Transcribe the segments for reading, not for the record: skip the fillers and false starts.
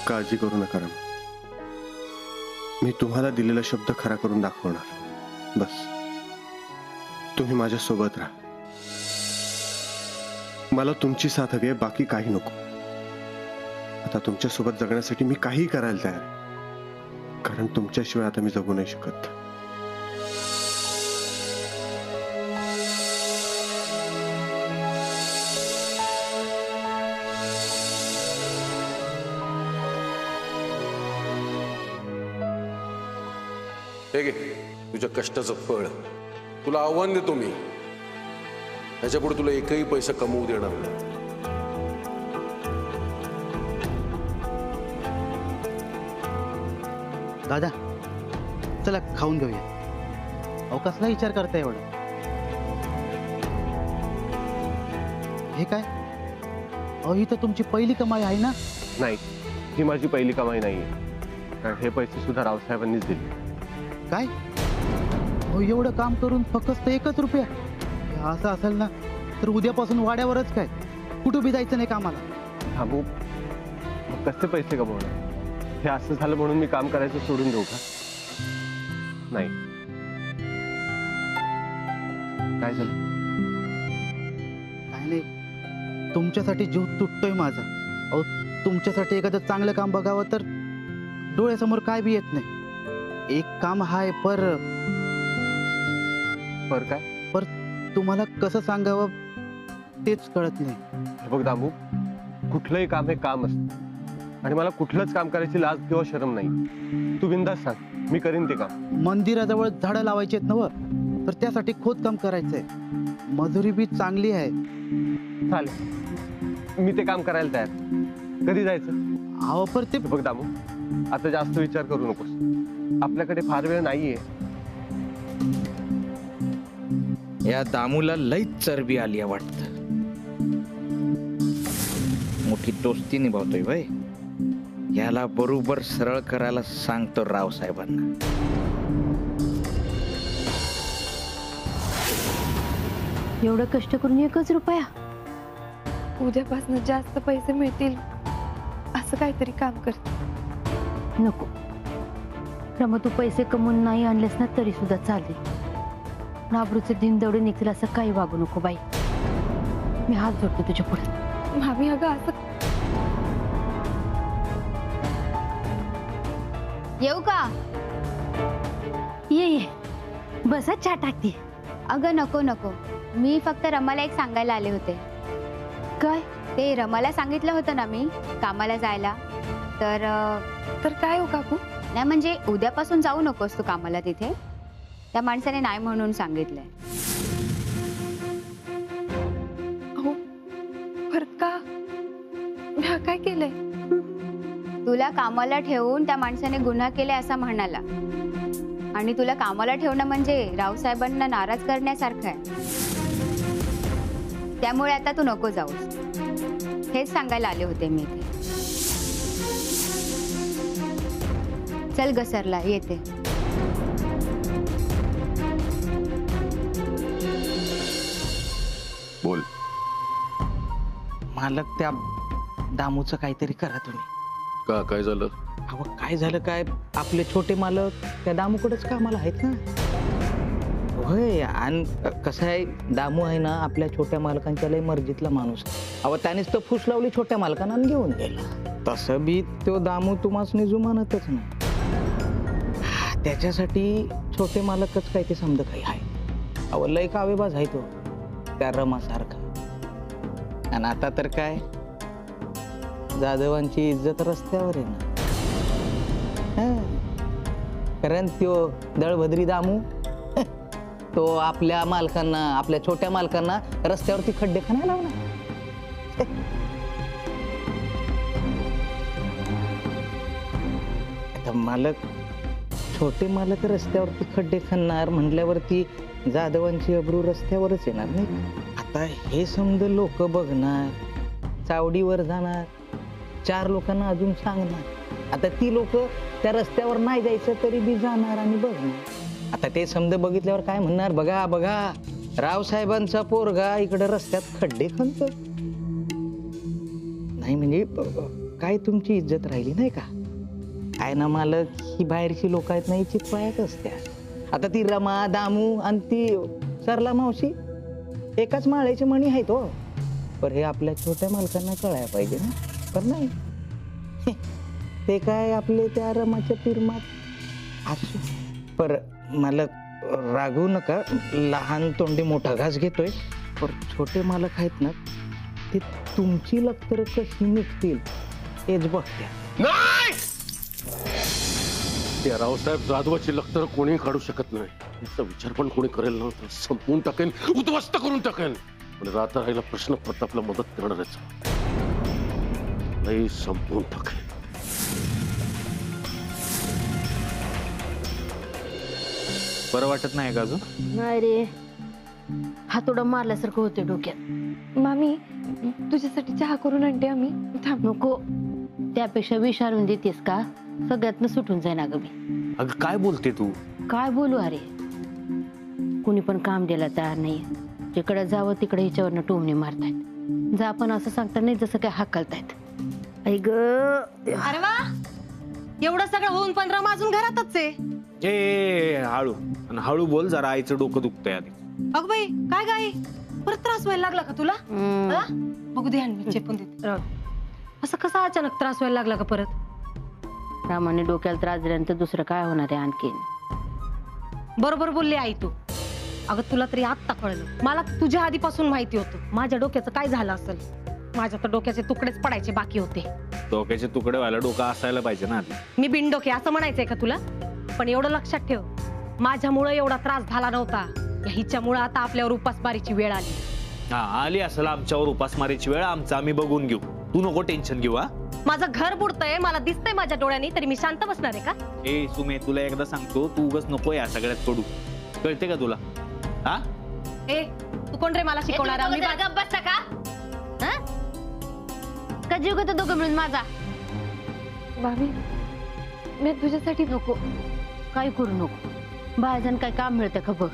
काळजी करू नका राम. मी तुम्हाला दिलेला शब्द खरा करून दाखवणार. बस तुम्ही माझ्या सोबत राहा. मला तुमची साथ हवी आहे, बाकी काही नको. आता तुमच्या सोबत जगण्यासाठी मी काही करायला तयार आहे, कारण तुमच्याशिवाय आता मी जगू नाही शकत. हे घे तुझ्या कष्टाचं फळ. तुला आव्हान देतो मी, याच्यापुढे तुला एकही पैसा कमवू देणार नाही. दादा चला खाऊन घेऊया. अहो कसला विचार करताय एवढं? हे काय? अहो ही तर तुमची पहिली कमाई आहे ना? नाही, ही माझी पहिली कमाई नाहीये, कारण हे पैसे सुद्धा रावसाहेबांनीच दिले. काय? अहो एवढं काम करून फक्त 1 रुपया? हे असं असेल ना तर उद्यापासून वाड्यावरच काय, कुठं बी जायचं नाही कामाला. थांबू, मग कसे पैसे कमवणार? हे असं झालं म्हणून मी काम करायचं सोडून देऊ का? नाही. काय झालं? काय नाही, तुमच्यासाठी जीव तुटतोय माझा. अहो तुमच्यासाठी एखादं चांगलं काम बघावं तर डोळ्यासमोर काय बी येत नाही. एक काम हाय पर काय? तुम्हाला कसं सांगावं तेच कळत नाही. हे बघ दामू, कुठलंही काम हे काम असतं आणि मला कुठलंच काम करायची लाज किंवा शरम नाही. तू बिंदास सांग, मी करीन ते काम. मंदिराजवळ झाडं लावायची आहेत नव, तर त्यासाठी खोदकाम करायचंय. मजुरी बी चांगली आहे. चालेल, मी ते काम करायला तयार. कधी जायचं? अहो पर ते बघ दामू, आता जास्त विचार करू नकोस. आपल्याकडे फार वेळ नाहीये. या दामूला लईच चरबी आली वाटत. मोठी दोस्ती निभावतोय भाई. याला बरोबर सरळ करायला सांगतो रावसाहेबांना. एवढं कष्ट करून 1 रुपया? उद्यापासून जास्त पैसे मिळतील असं काहीतरी काम कर. नको रमा, तू पैसे कमवून नाही आणलेस ना तरी सुद्धा चालेल. नाबरूचे दिन दौडे निघतील असं काही वागू नको बाई. मी हात जोडतो तुझ्या पुढे. भाभी अगं असं. येऊ का? ये बसा, चहा टाकते. अगं नको नको, मी फक्त रमाला एक सांगायला आले होते. काय? ते रमाला सांगितलं होतं ना मी कामाला जायला, तर काय हो काकू? नाही म्हणजे उद्यापासून जाऊ नकोस तू कामाला तिथे. त्या माणसाने नाही म्हणून सांगितलंय. अहो परत का? मी काय केलंय? तुला कामाला ठेवून त्या माणसाने गुन्हा केले असं म्हणाला, आणि तुला कामाला ठेवणं म्हणजे रावसाहेबांना नाराज करण्यासारखं आहे. त्यामुळे आता तू नको जाऊस, हेच सांगायला आले होते मी इथे. चल घसरला, येते. बोल. मालक त्या दामूचं काहीतरी करा तुम्ही. का काय झालं? अहो काय झालं काय, आपले छोटे मालक त्या दामूकडेच कामाला आहेत ना. होय, आणि कसं आहे, दामू आहे ना आपल्या छोट्या मालकांच्या लय मर्जीतला माणूस आहे. अहो त्यानेच तर फुस लावली छोट्या मालकांना आणि घेऊन गेला. तसं बी तो दामू तुम्हाच जुमानतच नाही. त्याच्यासाठी छोटे मालकच काय ते समजा काही आहे. अहो लय कावेबाज आहे तो त्या रमासारखा. आणि आता तर काय, जाधवांची इज्जत रस्त्यावर आहे ना. कारण तो दळभद्री दामू तो आपल्या मालकांना, आपल्या छोट्या मालकांना रस्त्यावरती खड्डे खाण्याला लावला. आता मालक, छोटे मालक रस्त्यावरती खड्डे खणणार म्हटल्यावरती जाधवांची अब्रू रस्त्यावरच येणार नाही. आता हे समज लोक बघणार, चावडीवर जाणार, 4 लोकांना अजून सांगणार. आता ती लोक त्या रस्त्यावर नाही जायचं तरी बी जाणार आणि बघणार. आता ते समज बघितल्यावर काय म्हणणार, बघा बघा रावसाहेबांचा पोरगा इकडे रस्त्यात खड्डे खणतो. नाही म्हणजे काय तुमची इज्जत राहिली नाही का? काय ना मालक, ही बाहेरची लोक आहेत ना, ही चितपायाच असत्या. आता ती रमा, दामू आणि ती सरला मावशी एकाच माळ्याची मणी आहेत हो. पण हे आपल्या छोट्या मालकांना कळायला पाहिजे ना, पण नाही. ते काय आपले त्या रमाच्या पिरमात असू. पर मालक रागवू नका, लहान तोंडी मोठा घास घेतोय. पण छोटे मालक आहेत ना, ते तुमची लक्तर कशी निघतील हेच बघत्या. नाही, त्या रावसाहेब जाधवाची लखतर कोणी काढू शकत नाही. याचा विचार पण कोणी करेल ना तर संपवून टाकेन, उद्ध्वस्त करून टाकेन. पण राहता राहिला प्रश्न प्रतापला मदत करणाऱ्याचा नाही, संपवून टाकेन. बरं वाटत नाही का अजून? नाही रे, हातोडा मारल्यासारखं होते डोक्यात. मामी तुझ्यासाठी चहा करून आणते आम्ही. थांब. नको, त्यापेक्षा विष आणून देतेस का? सगळ्यातनं सुटून जाईन अगं मी. अगं काय बोलते तू? काय बोलू अरे, कुणी पण काम द्यायला तयार नाही. जिकडे जावं तिकडे हिच्यावरनं टोमणी मारतायत. जा पण असं सांगता नाही जसं काय हाकलतायत. ऐ ग, अरे वा, एवढं सगळं होऊन 15 वाजून घरातच आहे. ए हळू आणि हळू बोल जरा, आईचं डोकं दुखतंय आधी. अग बाई, काय गाई, परत त्रास व्हायला लागला का तुला? हा? बघू दे, मी चेपून देते. असं कसा अचानक त्रास व्हायला लागला का परत? रामाने डोक्याला त्रास दिल्यानंतर दुसरं काय होणार आहे आणखीन? बरोबर बोलली आई तू. अगं तुला तरी आत्ता कळलं, मला तुझ्या आधीपासून माहिती होतं माझ्या डोक्याचं काय झालं असेल. माझ्या तर डोक्याचे तुकडेच पडायचे बाकी होते. डोक्याचे तुकडे व्हायला डोकं असायला पाहिजे ना आधी. मी बिनडोके असं म्हणायचंय का तुला? पण एवढं लक्षात ठेव, माझ्यामुळे एवढा त्रास झाला नव्हता. हिच्यामुळे आता आपल्यावर उपासमारीची वेळ आली. हा, आली असेल आमच्यावर उपासमारीची वेळ, आमचं आम्ही बघून घेऊ. तू नको टेन्शन घेऊ. हा, माझं घर बुडतंय, मला दिसतंय माझ्या डोळ्यांनी, तरी मी शांत बसणार आहे का? ए सुमे, तुला एकदा सांगतो, तू उगाच नको या सगळ्यात पडू. कळते का तुला? हा, ए तू कोण रे मला शिकवणार? मी बसता का? का जीव घेतो दोघं मिळून माझा? मामी मी तुझ्यासाठी नको, काही करू नको. बाहेर काय काम मिळतं का बघ.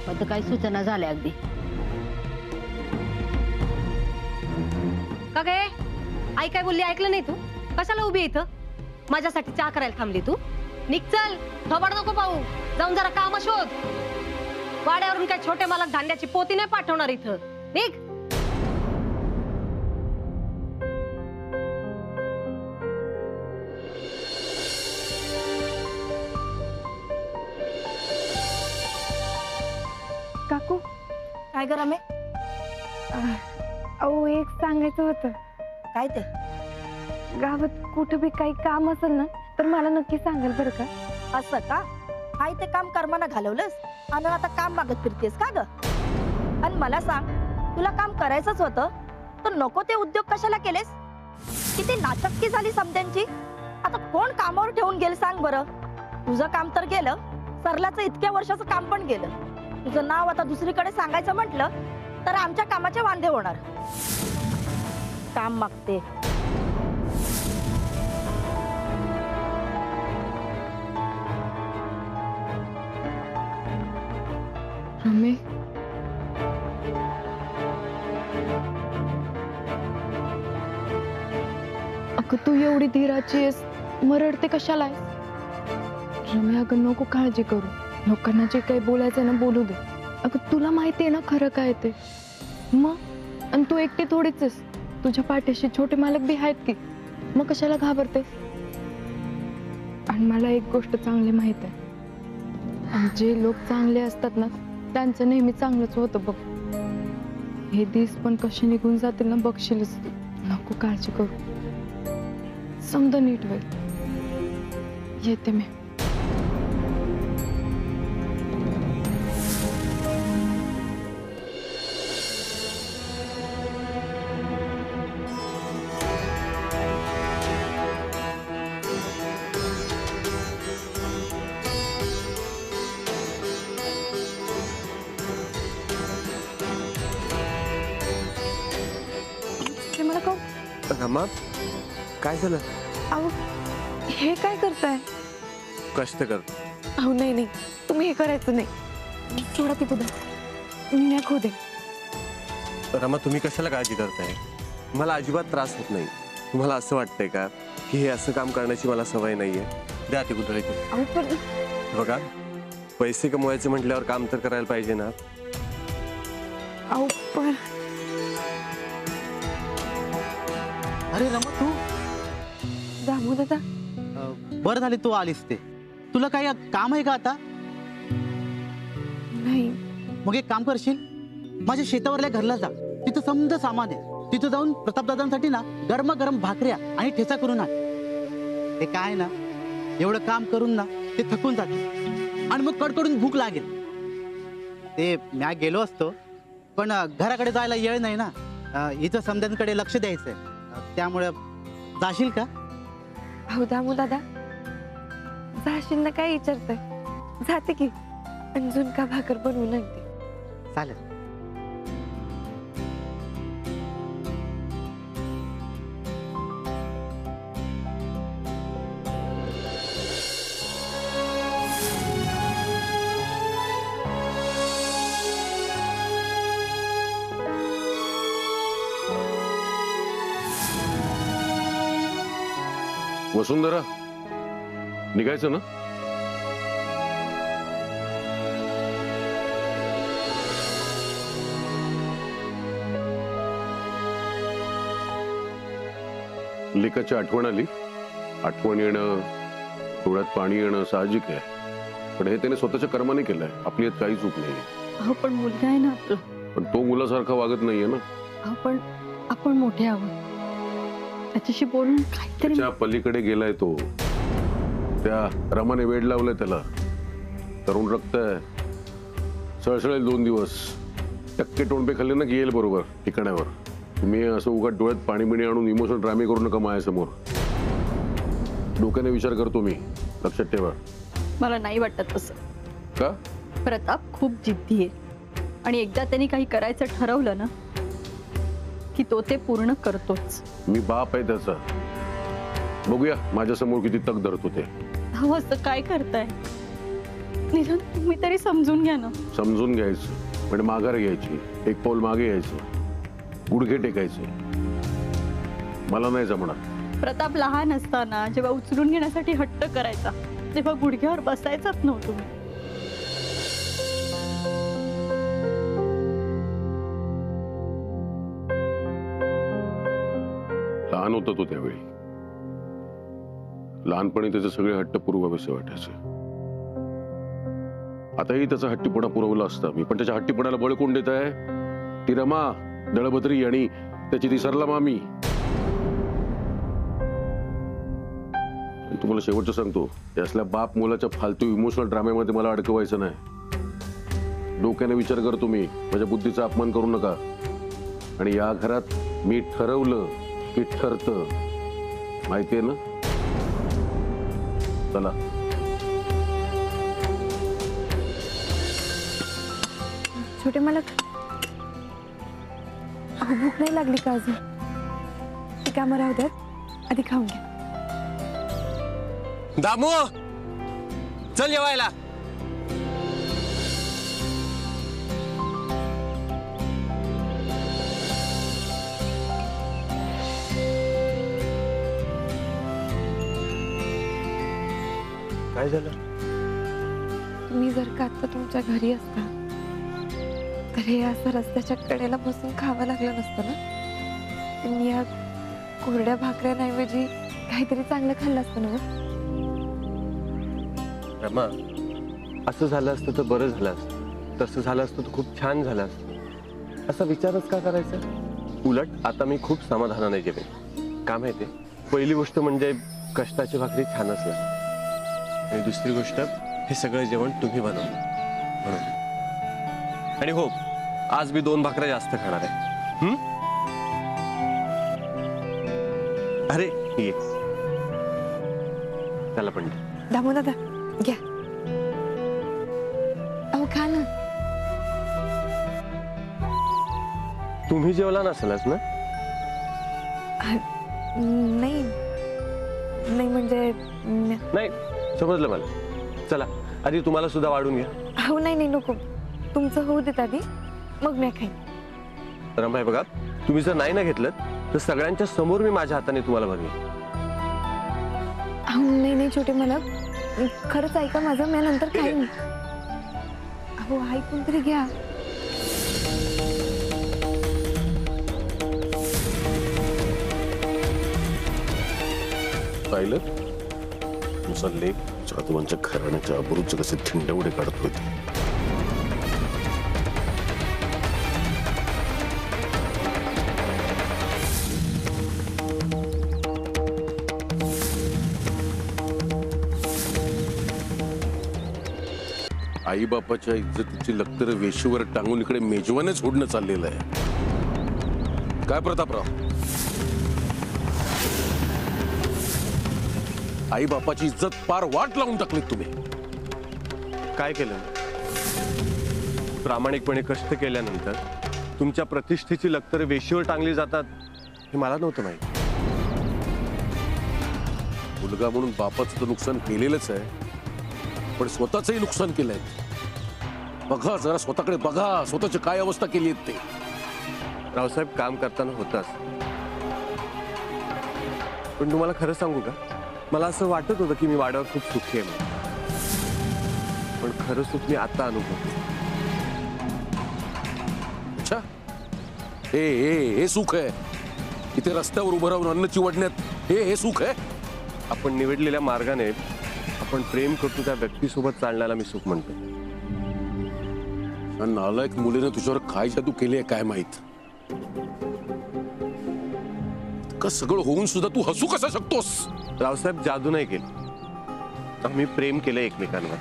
आता काही सूचना झाल्या अगदी. का गे, आई काय बोलली ऐकलं नाही तू? कशाला उभी इथं? माझ्यासाठी चहा करायला थांबली तू? निघ चल, थोबाड नको पाहू. जाऊन जरा काम शोध. वाड्यावरून काय छोटे मालक धान्याची पोती नाही पाठवणार इथं. निघ. काकू, काय करा मी? अहो एक सांगायचं होतं. काय ते? गावात कुठं बी काही काम असेल ना तर मला नक्की सांगाल बरं का? असं का? हाय ते काम कर्मानं घालवलंस आणि आता काम मागत फिरतेस का ग? आणि मला सांग, तुला काम करायचंच होतं तर नको ते उद्योग कशाला केलेस? किती नाचक्की झाली समद्यांची. आता कोण कामावर ठेवून गेल सांग बरं? तुझं काम तर गेलं, सरलाचं इतक्या वर्षाचं काम पण गेलं. तुझं नाव आता दुसरीकडे सांगायचं म्हटलं तर आमच्या कामाचे वांदे होणार. काम मागते. रमे, अगं तू एवढी धीराची आहेस, मरडते कशाला आहेस? रमे अगं नको काळजी करू. लोकांना जे काही बोलायचं ना बोलू दे. अगं तुला माहिती आहे ना खरं काय ते. मग आणि तू एकटी थोडीच आहेस, तुझ्या पाठीशी छोटे मालक बी आहेत की. मग कशाला घाबरतेस? आणि मला एक गोष्ट चांगली माहित आहे, आणि जे लोक चांगले असतात ना त्यांचं नेहमी चांगलंच होतं बघ. हे दिस पण कसे निघून जातील ना बघशीलच तू. नको काळजी करू, समजा नीट होईल. येते मी. मला कहू, रमा, काय झालं? अहो हे काय करताय? कष्ट कर. अहो नाही नाही, तुम्ही हे करायचं नाही. थोडा ती पुढे मी खो दे. रमा, तुम्ही कशाला काळजी करताय? मला अजिबात त्रास होत नाही. तुम्हाला असं वाटतंय का की हे असं काम करण्याची मला सवय नाहीये? द्या ती कुठे अहो पण बघा, पैसे कमवायचे म्हटल्यावर काम तर करायला पाहिजे ना. अहो पण अरे रमा तू दामू दादा बरं झाले तू आलीस ते. तुला काही काम आहे का आता? नाही. मग एक काम करशील, माझ्या शेतावरल्या घरला जा. तिथं समज सामान आहे. तिथं जाऊन प्रतापदादांसाठी ना गरम भाकऱ्या आणि ठेचा करून आण. ते काय ना, एवढं काम करून ना ते थकून जाते आणि मग कडकडून भूक लागेल. ते म्या गेलो असतो, पण घराकडे जायला वेळ नाही ना. इथं समद्यांकडे लक्ष द्यायचंय. त्यामुळे जाशील का? अहो दामू दादा, जाशील ना काय विचारताय? जाते की. अजून का भाकर बनवून आणते. चालेल. वसुंधरा, निघायचं ना? लेकाची आठवण आली. आठवण येणं, डोळ्यात पाणी येणं साहजिक आहे, पण हे त्याने स्वतःच्या कर्माने केलंय. आपली यात काही चूक नाही. अहो पण मुलगा आहे ना आपला. पण तो मुलासारखा वागत नाहीये ना. अहो पण आपण मोठे आहोत. त्याच्याशी बोलून काहीतरी. त्याच्या पलीकडे गेलाय तो. त्या रमाने वेड लावलंय त्याला. तरुण रक्त आहे, सळसळेल 2 दिवस. टक्के टोणपे खाल्ले ना की येईल बरोबर ठिकाणावर. तुम्ही असं उगाच डोळ्यात पाणी बिणी आणून इमोशनल ड्रामे करू नका माझ्यासमोर. डोक्याने विचार करतो मी, लक्षात ठेवा. मला नाही वाटत तसं. का? प्रताप खूप जिद्दी आहे आणि एकदा त्यांनी काही करायचं ठरवलं ना की तो ते पूर्ण करतोच. मी बाप आहे त्याचा. बघूया माझ्यासमोर किती तक धरतो ते. अहो असं काय करताय? निदान तुम्ही तरी समजून घ्या ना. समजून घ्यायचं म्हणजे माघार घ्यायची, एक पाऊल मागे यायचं, गुडघे टेकायचे. मला नाही जमणार. प्रताप लहान असताना जेव्हा उचलून घेण्यासाठी हट्ट करायचा तेव्हा गुडघ्यावर बसायचाच नव्हतो मी. लहान होता तो त्यावेळी. लहानपणी त्याचे सगळे हट्ट पुरवावेसे वाटायचे. आताही त्याचा हट्टीपणा पुरवला असता मी, पण त्याच्या हट्टीपणाला बळ कोण देत आहे? ती रमा, दळभद्री आणि त्याची ती सरला मामी. तुम्हाला शेवटचं सांगतो, असल्या बाप मुलाच्या फालतू इमोशनल ड्राम्यामध्ये मला अडकवायचं नाही. डोक्याने विचार करतो मी, माझ्या बुद्धीचा अपमान करू नका. आणि या घरात मी ठरवलं की ठरतं, माहितीये ना? चला. छोटे मालक, अहो भूक नाही लागली का अजून? ती कामं राहू द्यात, आधी खाऊन घ्या. दामू, चल जेवायला. काय झालं? तुम्ही जर का आता तुमच्या घरी असता तर हे असं रस्त्याच्या कडेला बसून खावं लागलं नसतं ना. तुम्ही या कोरड्या भाकऱ्यांऐवजी काहीतरी चांगलं खाल्लं असतं ना. रमा, असं झालं असतं तर बरं झालं असतं. तसं झालं असतं तर खूप छान झालं असतं. असा विचारच का करायचा? उलट आता मी खूप समाधानाने जेवेन. का माहिती? पहिली गोष्ट म्हणजे कष्टाची भाकरी छानच लागते, आणि दुसरी गोष्ट हे सगळं जेवण तुम्ही बनवलं म्हणून. आणि हो, आज मी 2 भाकऱ्या जास्त खाणार आहे. अरे ये, त्याला पण दे. दामू दादा घ्या. अहो खा ना. तुम्ही जेवला नसेलच ना? नाही नाही म्हणजे नाही, समजलं मला. चला, आधी तुम्हाला सुद्धा वाढून घ्या. अहो नाही नाही नको, तुमचं होऊ देत आधी, मग मी खाईन. रमाई बघा, तुम्ही जर नाही ना घेतलं तर सगळ्यांच्या समोर मी माझ्या हाताने तुम्हाला भरवेन. अहो नाही नाही छोटे मालक, खरंच ऐका माझं, मी नंतर काही नाही. अहो ऐकून तरी घ्या. पाहिलं तुमचा लेख जाधवांच्या घराण्याच्या अब्रूचे कसे थिंडवडे काढतोय ते. आई बापाच्या इज्जतीची लक्तर वेशीवर टांगून इकडे मेजवाने सोडणं चाललेलं आहे. काय प्रतापराव, आई बापाची इज्जत पार वाट लावून टाकली तुम्ही. काय केलं? प्रामाणिकपणे कष्ट केल्यानंतर तुमच्या प्रतिष्ठेची लक्तर वेशीवर टांगली जातात हे मला नव्हतं माहिती. मुलगा म्हणून बापाचं तर नुकसान केलेलंच आहे, पण स्वतःचंही नुकसान केलंय. बघा जरा स्वतःकडे बघा, स्वतःची काय अवस्था केली आहे ते. रावसाहेब, काम करताना होताच, पण तुम्हाला खरं सांगू का, मला असं वाटत होतं की मी वाड्यावर खूप सुखी आहे म्हणून. पण खरं सुख मी आता अनुभवतो. अच्छा, हे सुख आहे? इथे रस्त्यावर उभं राहून अन्न चिवडण्यात हे सुख आहे? आपण निवडलेल्या मार्गाने आपण प्रेम करतो त्या व्यक्तीसोबत चालण्याला मी सुख म्हणतो. नालायक मुलीने तुझ्यावर काय जादू केली आहे काय माहित. का सगळं होऊन सुद्धा तू हसू कसा शकतोस? रावसाहेब, जादू नाही केली, आम्ही प्रेम केलं एकमेकांवर.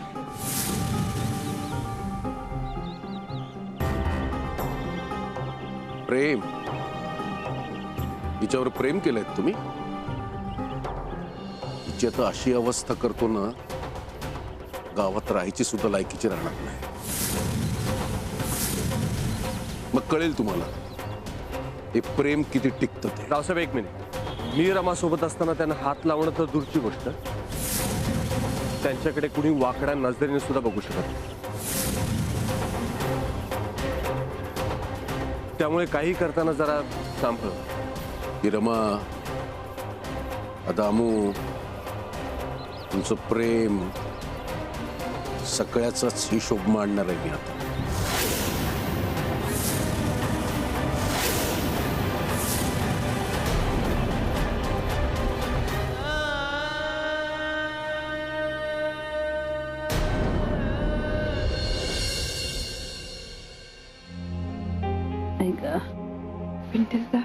प्रेम? हिच्यावर प्रेम केलंय तुम्ही? हिची आता अशी अवस्था करतो ना, गावात राहायची सुद्धा लायकीची राहणार नाही. मग कळेल तुम्हाला हे प्रेम किती टिकतं ते. रावसाहेब, एक मिनिट. मी रमासोबत असताना त्यांना हात लावणं तर दूरची गोष्ट, त्यांच्याकडे कुणी वाकड्या नजरेने सुद्धा बघू शकत नाही. त्यामुळे काही करताना जरा सांभाळ. ही रमा, दामू, तुमचं प्रेम सगळ्याचाच हिशोब मांडणार आहे मी आता. पिंटरदा,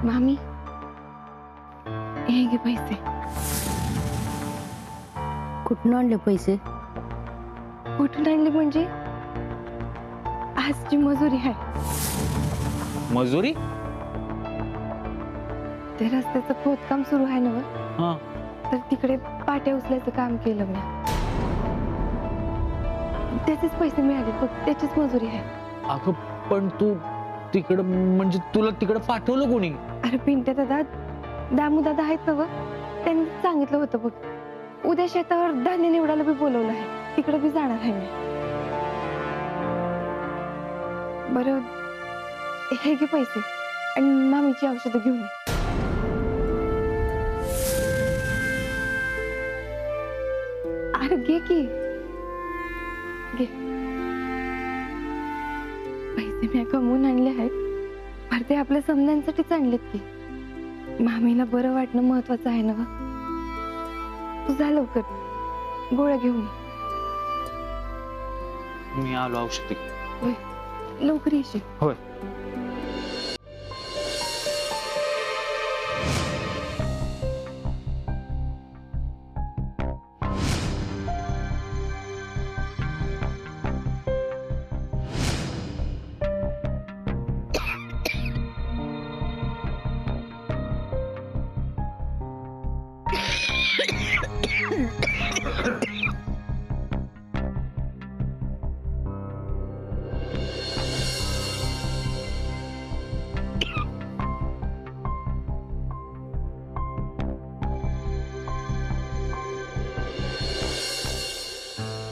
मामी हे घे पैसे. कुठून आणले पैसे? कुठून आणले म्हणजे आजची मजुरी आहे. मजुरी? ते रस्त्याचं खोदकाम सुरू आहे ना, हा. तर तिकडे पाट्या उचलायचं काम केलं मी. त्याचेच पैसे मिळाले बघ, त्याचीच मजुरी आहे. अगं पण तू तिकडं, म्हणजे तुला तिकडं पाठवलं कोणी? अरे पिंट्या दादा, दामू दादा आहेत ना बघ, त्यांनी सांगितलं होतं बघ, उद्या शेतावर धान्य निवडायला बी बोलवलं आहे, तिकडे बी जाणार आहे मी. बरं हे घे पैसे आणि मामीची औषधं घेऊन ये. अरे घे की, घे. पैसे मी कमवून आणले आहेत, पर ते आपल्या समजांसाठीच आणलेत की. मामीला बरं वाटणं महत्वाचं आहे ना व. तू जा लवकर, गोळ्या घेऊन ये. मी आलो औषधी. होय, लवकर येशील. होय.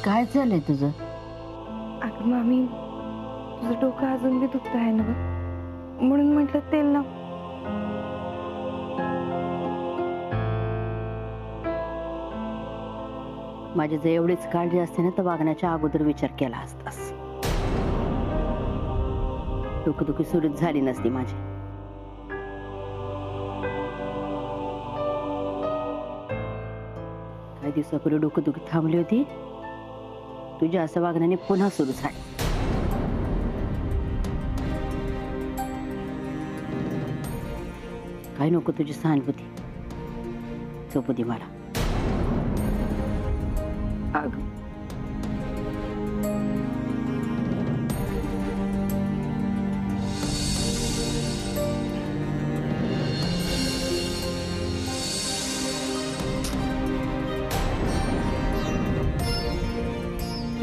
काय झालंय तुझं? अगं मामी, तुझं डोकं अजून बी दुखत आहे ना गं? म्हणून म्हटलं तेल लाव. माझी जर एवढीच काळजी असते ना तर वागण्याच्या अगोदर विचार केला असतास. डोकंदुखी सुरूच झाली नसती माझी. काही दिवसापूर्वी डोकंदुखी थांबली होती, तुझ्या असं वागण्याने पुन्हा सुरू झाली. काय नको तुझी सहानुभूती, झोपू दे मला. अगं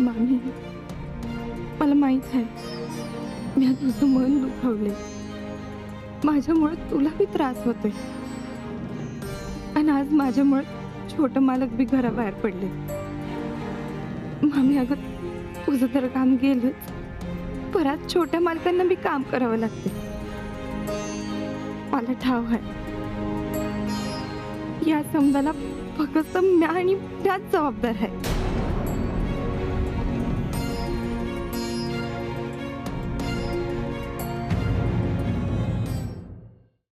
मामी, मला माहित आहे मी तुझं मन दुखावले. माझ्यामुळे तुला बी त्रास होतोय आणि आज माझ्यामुळे छोटं मालक बी घराबाहेर पडले. मामी अगं, तुझं तर काम गेलंच, परत छोट्या मालकांना बी काम करावं लागते. मला ठाव आहे या समजाला फक्त मी आणि त्याच जबाबदार आहे.